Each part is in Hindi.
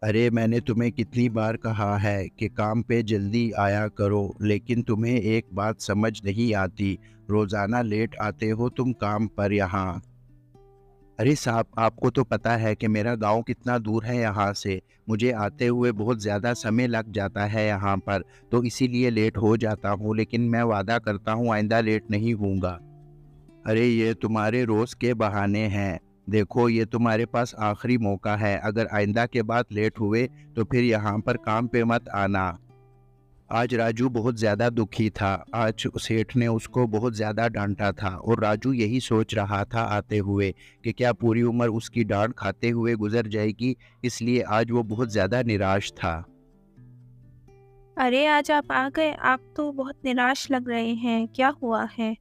अरे मैंने तुम्हें कितनी बार कहा है कि काम पे जल्दी आया करो, लेकिन तुम्हें एक बात समझ नहीं आती। रोज़ाना लेट आते हो तुम काम पर यहाँ। अरे साहब, आपको तो पता है कि मेरा गांव कितना दूर है यहाँ से। मुझे आते हुए बहुत ज़्यादा समय लग जाता है यहाँ पर, तो इसीलिए लेट हो जाता हूँ। लेकिन मैं वादा करता हूँ आइंदा लेट नहीं होऊंगा। अरे ये तुम्हारे रोज़ के बहाने हैं। देखो, ये तुम्हारे पास आखिरी मौका है। अगर आइंदा के बाद लेट हुए तो फिर यहाँ पर काम पे मत आना। आज राजू बहुत ज़्यादा दुखी था। आज सेठ ने उसको बहुत ज़्यादा डांटा था और राजू यही सोच रहा था आते हुए कि क्या पूरी उम्र उसकी डांट खाते हुए गुजर जाएगी। इसलिए आज वो बहुत ज़्यादा निराश था। अरे आज आप आ गए। आप तो बहुत निराश लग रहे हैं, क्या हुआ है?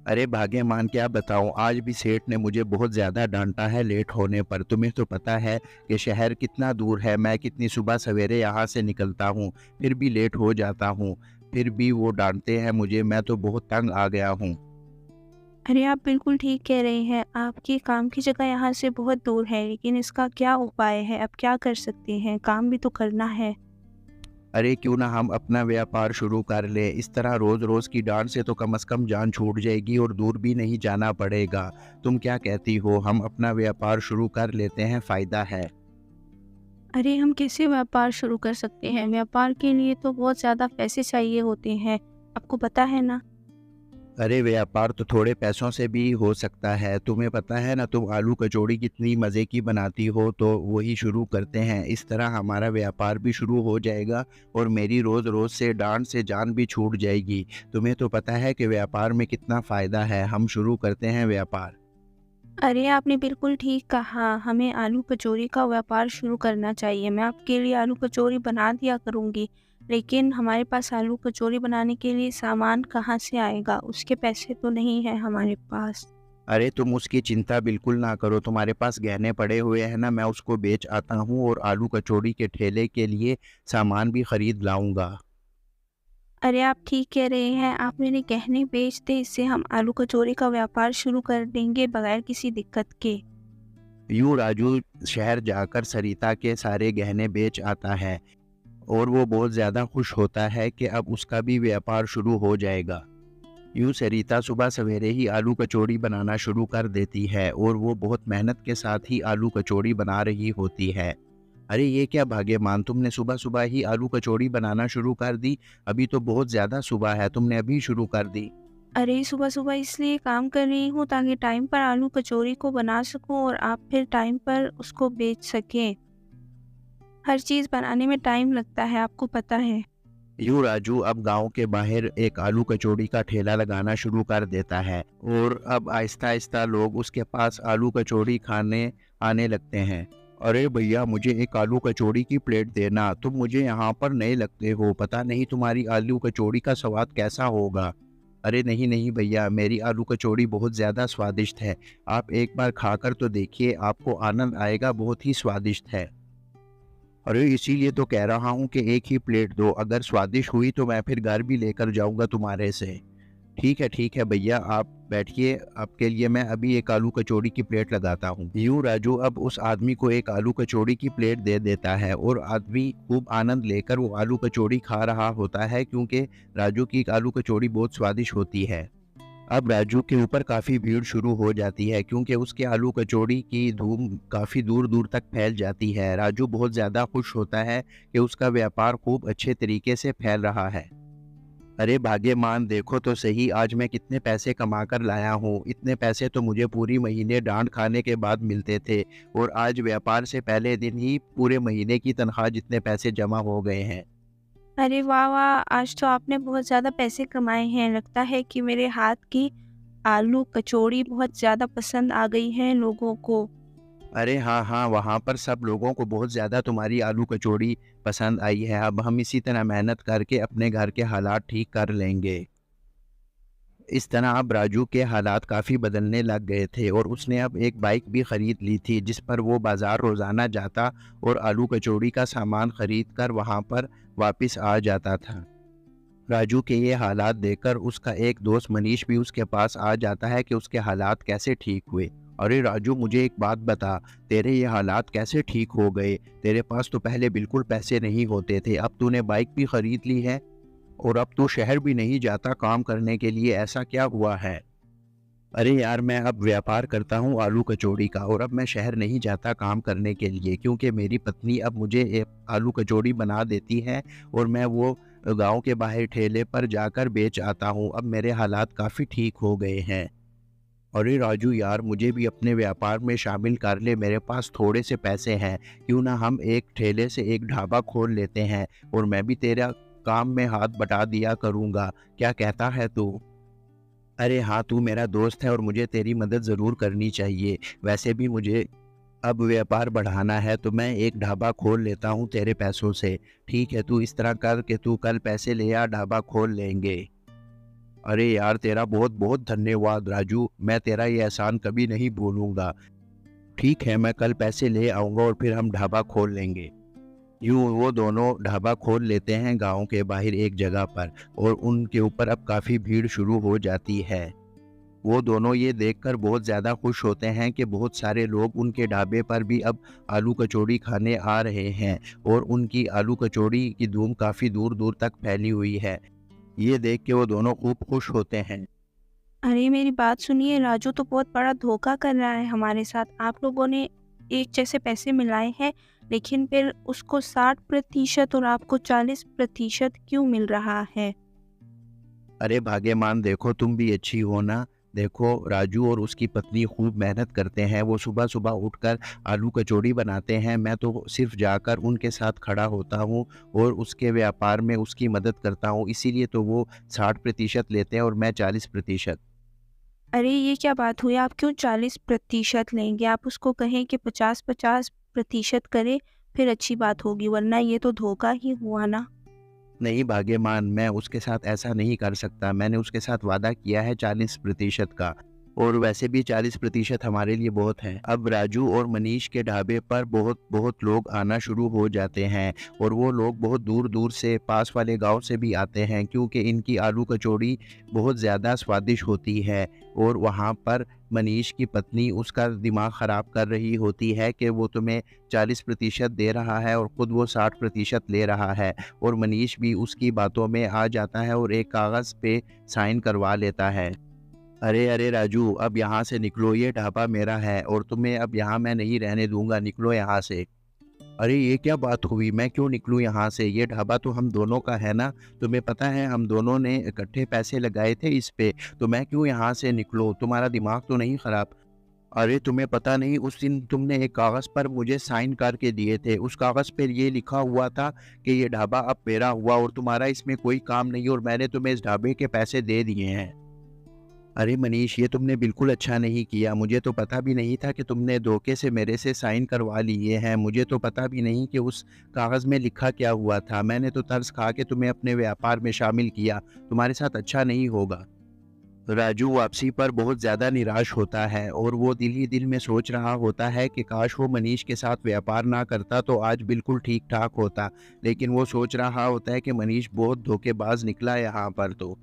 अरे भाग्यमान, क्या बताऊं, आज भी सेठ ने मुझे बहुत ज़्यादा डांटा है लेट होने पर। तुम्हें तो पता है कि शहर कितना दूर है, मैं कितनी सुबह सवेरे यहाँ से निकलता हूँ, फिर भी लेट हो जाता हूँ। फिर भी वो डांटते हैं मुझे। मैं तो बहुत तंग आ गया हूँ। अरे आप बिल्कुल ठीक कह रहे हैं, आपकी काम की जगह यहाँ से बहुत दूर है, लेकिन इसका क्या उपाय है? अब क्या कर सकते हैं? काम भी तो करना है। अरे क्यों ना हम अपना व्यापार शुरू कर ले। इस तरह रोज़ रोज़ की डांट से तो कम से कम जान छूट जाएगी और दूर भी नहीं जाना पड़ेगा। तुम क्या कहती हो, हम अपना व्यापार शुरू कर लेते हैं, फ़ायदा है। अरे हम कैसे व्यापार शुरू कर सकते हैं? व्यापार के लिए तो बहुत ज़्यादा पैसे चाहिए होते हैं, आपको पता है ना? अरे व्यापार तो थोड़े पैसों से भी हो सकता है। तुम्हें पता है ना, तुम आलू कचौड़ी कितनी मज़े की बनाती हो, तो वही शुरू करते हैं। इस तरह हमारा व्यापार भी शुरू हो जाएगा और मेरी रोज़ रोज़ से डांट से जान भी छूट जाएगी। तुम्हें तो पता है कि व्यापार में कितना फ़ायदा है। हम शुरू करते हैं व्यापार। अरे आपने बिल्कुल ठीक कहा, हमें आलू कचौरी का व्यापार शुरू करना चाहिए। मैं आपके लिए आलू कचौरी बना दिया करूँगी, लेकिन हमारे पास आलू कचौरी बनाने के लिए सामान कहाँ से आएगा? उसके पैसे तो नहीं हैं हमारे पास। अरे तुम उसकी चिंता बिल्कुल ना करो। तुम्हारे पास गहने पड़े हुए हैं ना, मैं उसको बेच आता हूँ और आलू कचौड़ी के ठेले के लिए सामान भी खरीद लाऊंगा। अरे आप ठीक कह रहे हैं, आप मेरे गहने बेच दें, इससे हम आलू कचौरी का व्यापार शुरू कर देंगे बगैर किसी दिक्कत के। यूँ राजू शहर जाकर सरिता के सारे गहने बेच आता है और वो बहुत ज़्यादा खुश होता है कि अब उसका भी व्यापार शुरू हो जाएगा। यूँ सरिता सुबह सवेरे ही आलू कचौड़ी बनाना शुरू कर देती है और वो बहुत मेहनत के साथ ही आलू कचौड़ी बना रही होती है। अरे ये क्या भाग्यमान, तुमने सुबह सुबह ही आलू कचौड़ी बनाना शुरू कर दी। अभी तो बहुत ज़्यादा सुबह है, तुमने अभी शुरू कर दी। अरे सुबह-सुबह इसलिए काम कर रही हूँ ताकि टाइम पर आलू कचौरी को बना सकूँ और आप फिर टाइम पर उसको बेच सकें। हर चीज़ बनाने में टाइम लगता है, आपको पता है। यूँ राजू अब गांव के बाहर एक आलू कचौड़ी का ठेला लगाना शुरू कर देता है और अब आहिस्ता आहिस्ता लोग उसके पास आलू कचौड़ी खाने आने लगते हैं। अरे भैया, मुझे एक आलू कचौड़ी की प्लेट देना। तुम मुझे यहाँ पर नए लगते हो, पता नहीं तुम्हारी आलू कचौड़ी का स्वाद कैसा होगा। अरे नहीं नहीं भैया, मेरी आलू कचौड़ी बहुत ज़्यादा स्वादिष्ट है। आप एक बार खाकर तो देखिए, आपको आनंद आएगा, बहुत ही स्वादिष्ट है। अरे इसीलिए तो कह रहा हूँ कि एक ही प्लेट दो। अगर स्वादिष्ट हुई तो मैं फिर घर भी लेकर जाऊँगा तुम्हारे से। ठीक है भैया, आप बैठिए। आपके लिए मैं अभी एक आलू कचौड़ी की प्लेट लगाता हूँ। यूँ राजू अब उस आदमी को एक आलू कचौड़ी की प्लेट दे देता है और आदमी खूब आनंद लेकर वो आलू कचौड़ी खा रहा होता है, क्योंकि राजू की आलू कचौड़ी बहुत स्वादिष्ट होती है। अब राजू के ऊपर काफ़ी भीड़ शुरू हो जाती है, क्योंकि उसके आलू कचौड़ी की धूम काफ़ी दूर दूर तक फैल जाती है। राजू बहुत ज़्यादा खुश होता है कि उसका व्यापार खूब अच्छे तरीके से फैल रहा है। अरे भाग्यमान, देखो तो सही, आज मैं कितने पैसे कमा कर लाया हूँ। इतने पैसे तो मुझे पूरी महीने डांट खाने के बाद मिलते थे और आज व्यापार से पहले दिन ही पूरे महीने की तनख्वाह जितने पैसे जमा हो गए हैं। अरे वाह, वाह! आज तो आपने बहुत ज़्यादा पैसे कमाए हैं। लगता है कि मेरे हाथ की आलू कचौड़ी बहुत ज़्यादा पसंद आ गई है लोगों को। अरे हाँ हाँ, वहाँ पर सब लोगों को बहुत ज़्यादा तुम्हारी आलू कचौड़ी पसंद आई है। अब हम इसी तरह मेहनत करके अपने घर के हालात ठीक कर लेंगे। इस तरह अब राजू के हालात काफ़ी बदलने लग गए थे और उसने अब एक बाइक भी ख़रीद ली थी, जिस पर वो बाज़ार रोज़ाना जाता और आलू कचौड़ी का सामान ख़रीद कर वहाँ पर वापस आ जाता था। राजू के ये हालात देखकर उसका एक दोस्त मनीष भी उसके पास आ जाता है कि उसके हालात कैसे ठीक हुए। अरे राजू, मुझे एक बात बता, तेरे ये हालात कैसे ठीक हो गए? तेरे पास तो पहले बिल्कुल पैसे नहीं होते थे, अब तूने बाइक भी खरीद ली है और अब तू शहर भी नहीं जाता काम करने के लिए, ऐसा क्या हुआ है? अरे यार, मैं अब व्यापार करता हूँ आलू कचौड़ी का, और अब मैं शहर नहीं जाता काम करने के लिए, क्योंकि मेरी पत्नी अब मुझे एक आलू कचौड़ी बना देती है और मैं वो गांव के बाहर ठेले पर जाकर बेच आता हूँ। अब मेरे हालात काफ़ी ठीक हो गए हैं। अरे राजू यार, मुझे भी अपने व्यापार में शामिल कर ले, मेरे पास थोड़े से पैसे हैं। क्यों ना हम एक ठेले से एक ढाबा खोल लेते हैं और मैं भी तेरा काम में हाथ बटा दिया करूँगा। क्या कहता है तू? अरे हाँ, तू मेरा दोस्त है और मुझे तेरी मदद ज़रूर करनी चाहिए। वैसे भी मुझे अब व्यापार बढ़ाना है, तो मैं एक ढाबा खोल लेता हूँ तेरे पैसों से। ठीक है, तू इस तरह कर कि तू कल पैसे ले आ, ढाबा खोल लेंगे। अरे यार, तेरा बहुत बहुत धन्यवाद राजू, मैं तेरा ये एहसान कभी नहीं भूलूंगा। ठीक है, मैं कल पैसे ले आऊँगा और फिर हम ढाबा खोल लेंगे। यूँ वो दोनों ढाबा खोल लेते हैं गाँव के बाहर एक जगह पर, और उनके ऊपर अब काफ़ी भीड़ शुरू हो जाती है। वो दोनों ये देखकर बहुत ज़्यादा खुश होते हैं कि बहुत सारे लोग उनके ढाबे पर भी अब आलू कचौड़ी खाने आ रहे हैं, और उनकी आलू कचौड़ी की धूम काफ़ी दूर दूर तक फैली हुई है। ये देख के वो दोनों खूब खुश होते हैं। अरे मेरी बात सुनिए, राजू तो बहुत बड़ा धोखा कर रहा है हमारे साथ। आप लोगों ने एक जैसे पैसे मिलाए हैं, लेकिन फिर उसको 60% और आपको 40% क्यों मिल रहा है? अरे भाग्यमान, देखो तुम भी अच्छी हो ना। देखो, राजू और उसकी पत्नी खूब मेहनत करते हैं, वो सुबह सुबह उठकर आलू कचौड़ी बनाते हैं। मैं तो सिर्फ जाकर उनके साथ खड़ा होता हूँ और उसके व्यापार में उसकी मदद करता हूँ, इसीलिए तो वो 60% लेते हैं और मैं 40%। अरे ये क्या बात हुई? आप क्यों 40% लेंगे? आप उसको कहें कि 50-50% करे, फिर अच्छी बात होगी, वरना ये तो धोखा ही हुआ ना। नहीं भाग्यमान, मैं उसके साथ ऐसा नहीं कर सकता। मैंने उसके साथ वादा किया है 40% का, और वैसे भी 40% हमारे लिए बहुत है। अब राजू और मनीष के ढाबे पर बहुत बहुत लोग आना शुरू हो जाते हैं, और वो लोग बहुत दूर दूर से, पास वाले गांव से भी आते हैं, क्योंकि इनकी आलू कचौड़ी बहुत ज़्यादा स्वादिष्ट होती है। और वहाँ पर मनीष की पत्नी उसका दिमाग ख़राब कर रही होती है कि वो तुम्हें 40% दे रहा है और ख़ुद वो 60% ले रहा है। और मनीष भी उसकी बातों में आ जाता है और एक कागज़ पे साइन करवा लेता है। अरे अरे राजू, अब यहाँ से निकलो, ये ढाबा मेरा है और तुम्हें अब यहाँ मैं नहीं रहने दूंगा, निकलो यहाँ से। अरे ये क्या बात हुई, मैं क्यों निकलूँ यहाँ से? ये ढाबा तो हम दोनों का है ना। तुम्हें पता है हम दोनों ने इकट्ठे पैसे लगाए थे इस पे, तो मैं क्यों यहाँ से निकलूँ? तुम्हारा दिमाग तो नहीं खराब? अरे तुम्हें पता नहीं, उस दिन तुमने एक कागज़ पर मुझे साइन करके दिए थे, उस कागज़ पर ये लिखा हुआ था कि ये ढाबा अब मेरा हुआ और तुम्हारा इसमें कोई काम नहीं, और मैंने तुम्हें इस ढाबे के पैसे दे दिए हैं। अरे मनीष, ये तुमने बिल्कुल अच्छा नहीं किया। मुझे तो पता भी नहीं था कि तुमने धोखे से मेरे से साइन करवा लिए हैं। मुझे तो पता भी नहीं कि उस कागज़ में लिखा क्या हुआ था। मैंने तो तरस खा के तुम्हें अपने व्यापार में शामिल किया। तुम्हारे साथ अच्छा नहीं होगा। राजू वापसी पर बहुत ज़्यादा निराश होता है और वो दिल ही दिल में सोच रहा होता है कि काश वो मनीष के साथ व्यापार ना करता तो आज बिल्कुल ठीक ठाक होता। लेकिन वो सोच रहा होता है कि मनीष बहुत धोखेबाज निकला यहाँ पर तो।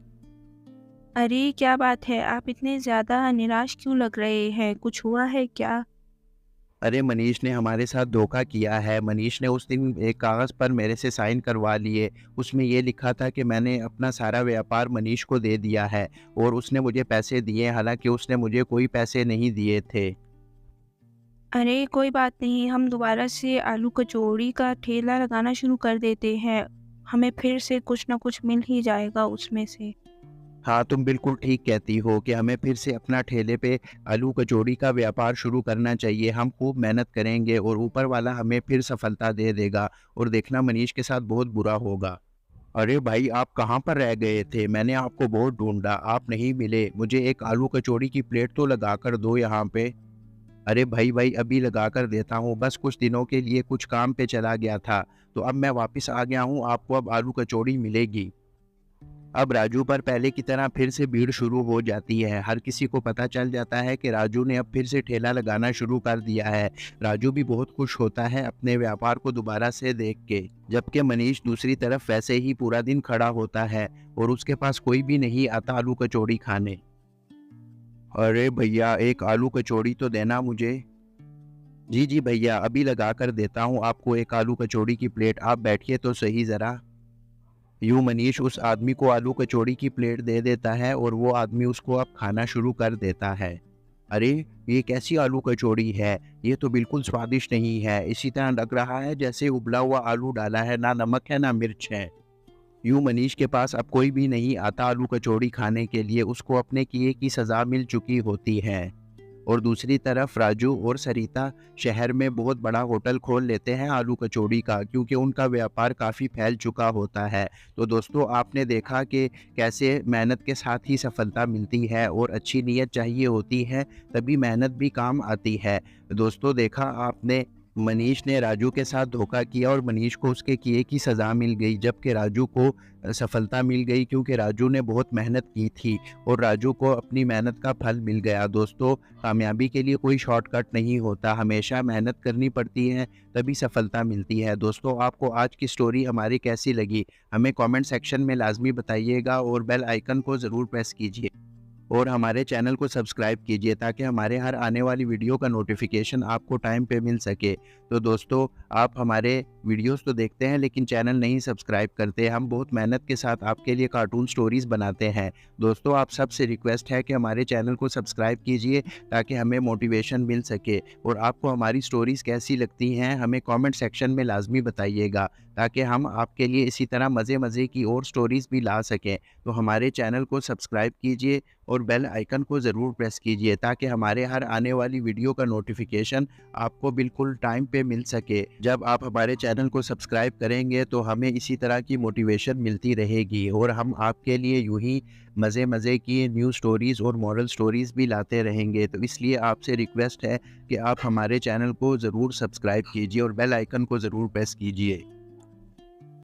अरे क्या बात है? आप इतने ज़्यादा निराश क्यों लग रहे हैं? कुछ हुआ है क्या? अरे मनीष ने हमारे साथ धोखा किया है। मनीष ने उस दिन एक कागज़ पर मेरे से साइन करवा लिए। उसमें ये लिखा था कि मैंने अपना सारा व्यापार मनीष को दे दिया है और उसने मुझे पैसे दिए, हालाँकि उसने मुझे कोई पैसे नहीं दिए थे। अरे कोई बात नहीं, हम दोबारा से आलू कचौड़ी का ठेला लगाना शुरू कर देते हैं। हमें फिर से कुछ ना कुछ मिल ही जाएगा उसमें से। हाँ, तुम बिल्कुल ठीक कहती हो कि हमें फिर से अपना ठेले पे आलू कचौड़ी का व्यापार शुरू करना चाहिए। हम खूब मेहनत करेंगे और ऊपर वाला हमें फिर सफलता दे देगा, और देखना मनीष के साथ बहुत बुरा होगा। अरे भाई, आप कहाँ पर रह गए थे? मैंने आपको बहुत ढूँढा, आप नहीं मिले। मुझे एक आलू कचौड़ी की प्लेट तो लगा कर दो यहाँ पे। अरे भाई अभी लगा कर देता हूँ, बस कुछ दिनों के लिए कुछ काम पे चला गया था, तो अब मैं वापस आ गया हूँ, आपको अब आलू कचौड़ी मिलेगी। अब राजू पर पहले की तरह फिर से भीड़ शुरू हो जाती है। हर किसी को पता चल जाता है कि राजू ने अब फिर से ठेला लगाना शुरू कर दिया है। राजू भी बहुत खुश होता है अपने व्यापार को दोबारा से देख के, जबकि मनीष दूसरी तरफ वैसे ही पूरा दिन खड़ा होता है और उसके पास कोई भी नहीं आता आलू कचौड़ी खाने। अरे भैया, एक आलू कचौड़ी तो देना मुझे। जी जी भैया, अभी लगा कर देता हूँ आपको एक आलू कचौड़ी की प्लेट। आप बैठिए तो सही ज़रा। यूँ मनीष उस आदमी को आलू कचौड़ी की प्लेट दे देता है और वो आदमी उसको अब खाना शुरू कर देता है। अरे! ये कैसी आलू कचौड़ी है? ये तो बिल्कुल स्वादिष्ट नहीं है। इसी तरह लग रहा है जैसे उबला हुआ आलू डाला है, ना नमक है ना मिर्च है। यूँ मनीष के पास अब कोई भी नहीं आता आलू कचौड़ी खाने के लिए, उसको अपने किए की सज़ा मिल चुकी होती है। और दूसरी तरफ राजू और सरिता शहर में बहुत बड़ा होटल खोल लेते हैं आलू कचौड़ी का, क्योंकि उनका व्यापार काफ़ी फैल चुका होता है। तो दोस्तों, आपने देखा कि कैसे मेहनत के साथ ही सफलता मिलती है और अच्छी नीयत चाहिए होती है, तभी मेहनत भी काम आती है। दोस्तों, देखा आपने, मनीष ने राजू के साथ धोखा किया और मनीष को उसके किए की सज़ा मिल गई, जबकि राजू को सफलता मिल गई, क्योंकि राजू ने बहुत मेहनत की थी और राजू को अपनी मेहनत का फल मिल गया। दोस्तों, कामयाबी के लिए कोई शॉर्टकट नहीं होता, हमेशा मेहनत करनी पड़ती है, तभी सफलता मिलती है। दोस्तों, आपको आज की स्टोरी हमारी कैसी लगी, हमें कमेंट सेक्शन में लाजमी बताइएगा और बेल आइकन को ज़रूर प्रेस कीजिए और हमारे चैनल को सब्सक्राइब कीजिए, ताकि हमारे हर आने वाली वीडियो का नोटिफिकेशन आपको टाइम पे मिल सके। तो दोस्तों, आप हमारे वीडियोस तो देखते हैं लेकिन चैनल नहीं सब्सक्राइब करते। हम बहुत मेहनत के साथ आपके लिए कार्टून स्टोरीज़ बनाते हैं। दोस्तों, आप सबसे रिक्वेस्ट है कि हमारे चैनल को सब्सक्राइब कीजिए, ताकि हमें मोटिवेशन मिल सके। और आपको हमारी स्टोरीज़ कैसी लगती हैं, हमें कमेंट सेक्शन में लाजमी बताइएगा, ताकि हम आपके लिए इसी तरह मज़े-मज़े की और स्टोरीज़ भी ला सकें। तो हमारे चैनल को सब्सक्राइब कीजिए और बेल आइकन को ज़रूर प्रेस कीजिए, ताकि हमारे हर आने वाली वीडियो का नोटिफिकेशन आपको बिल्कुल टाइम पे मिल सके। जब आप हमारे चैनल को सब्सक्राइब करेंगे तो हमें इसी तरह की मोटिवेशन मिलती रहेगी और हम आपके लिए यूँ ही मज़े-मज़े की न्यू स्टोरीज़ और मॉरल स्टोरीज़ भी लाते रहेंगे। तो इसलिए आपसे रिक्वेस्ट है कि आप हमारे चैनल को ज़रूर सब्सक्राइब कीजिए और बेल आइकन को ज़रूर प्रेस कीजिए।